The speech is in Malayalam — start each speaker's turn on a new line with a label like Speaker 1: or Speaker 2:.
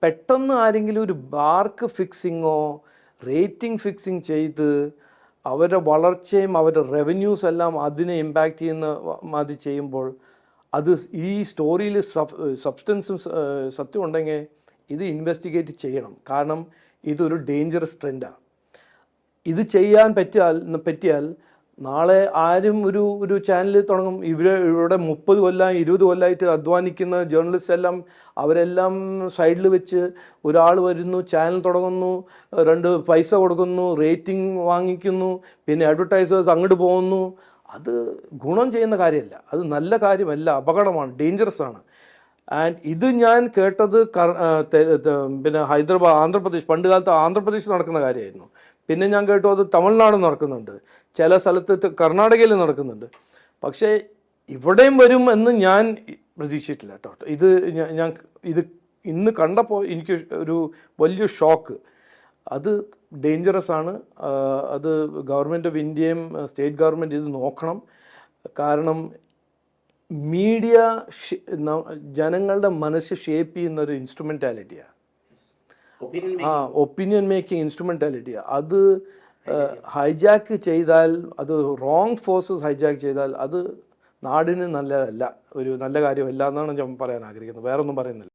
Speaker 1: പെട്ടെന്ന് ആരെങ്കിലും ഒരു മാർക്ക് ഫിക്സിങ്ങോ റേറ്റിംഗ് ഫിക്സിങ് ചെയ്ത് അവരുടെ വളർച്ചയും അവരുടെ റവന്യൂസ് എല്ലാം അതിനെ ഇമ്പാക്റ്റ് ചെയ്യുന്ന മാതിരി ചെയ്യുമ്പോൾ അത് ഈ സ്റ്റോറിയിൽ സബ്സ്റ്റൻസും സത്യം ഉണ്ടെങ്കിൽ ഇത് ഇൻവെസ്റ്റിഗേറ്റ് ചെയ്യണം. കാരണം ഇതൊരു ഡേഞ്ചറസ് ട്രെൻഡാണ്. ഇത് ചെയ്യാൻ പറ്റിയാൽ നാളെ ആരും ഒരു ചാനൽ തുടങ്ങും. ഇവിടെ 30 കൊല്ലം 20 കൊല്ലമായിട്ട് അധ്വാനിക്കുന്ന ജേർണലിസ്റ്റ് എല്ലാം അവരെല്ലാം സൈഡിൽ വെച്ച് ഒരാൾ വരുന്നു, ചാനൽ തുടങ്ങുന്നു, 2 പൈസ കൊടുക്കുന്നു, റേറ്റിംഗ് വാങ്ങിക്കുന്നു, പിന്നെ അഡ്വർടൈസേഴ്സ് അങ്ങോട്ട് പോകുന്നു. അത് ഗുണം ചെയ്യുന്ന കാര്യമല്ല, അത് നല്ല കാര്യമല്ല, അപകടമാണ്, ഡേഞ്ചറസ് ആണ്. ആൻഡ് ഇത് ഞാൻ കേട്ടത് പിന്നെ ആന്ധ്രാപ്രദേശ്, പണ്ട് കാലത്ത് ആന്ധ്രാപ്രദേശ് നടക്കുന്ന കാര്യമായിരുന്നു. പിന്നെ ഞാൻ കേട്ടു അത് തമിഴ്നാട് നടക്കുന്നുണ്ട്, ചില സ്ഥലത്ത് കർണാടകയിൽ നടക്കുന്നുണ്ട്. പക്ഷേ ഇവിടെയും വരും എന്ന് ഞാൻ പ്രതീക്ഷിച്ചിട്ടില്ല കേട്ടോ. ഞാൻ ഇന്ന് കണ്ടപ്പോൾ എനിക്ക് ഒരു വലിയ ഷോക്ക്. അത് ഡേഞ്ചറസ് ആണ്. അത് ഗവൺമെൻറ് ഓഫ് ഇന്ത്യയും സ്റ്റേറ്റ് ഗവൺമെൻറ് ഇത് നോക്കണം. കാരണം മീഡിയ ജനങ്ങളുടെ മനസ്സ് ഷേപ്പ് ചെയ്യുന്ന ഒരു ഇൻസ്ട്രുമെൻറ്റാലിറ്റിയാണ്. Opinion making ഇൻസ്ട്രുമെൻറ്റാലിറ്റിയാണ്. അത് ഹൈജാക്ക് ചെയ്താൽ, അത് റോങ് ഫോഴ്സസ് ഹൈജാക്ക് ചെയ്താൽ അത് നാടിന് നല്ലതല്ല, ഒരു നല്ല കാര്യമല്ല എന്നാണ് ഞാൻ പറയാൻ ആഗ്രഹിക്കുന്നത്. വേറൊന്നും പറയുന്നില്ല.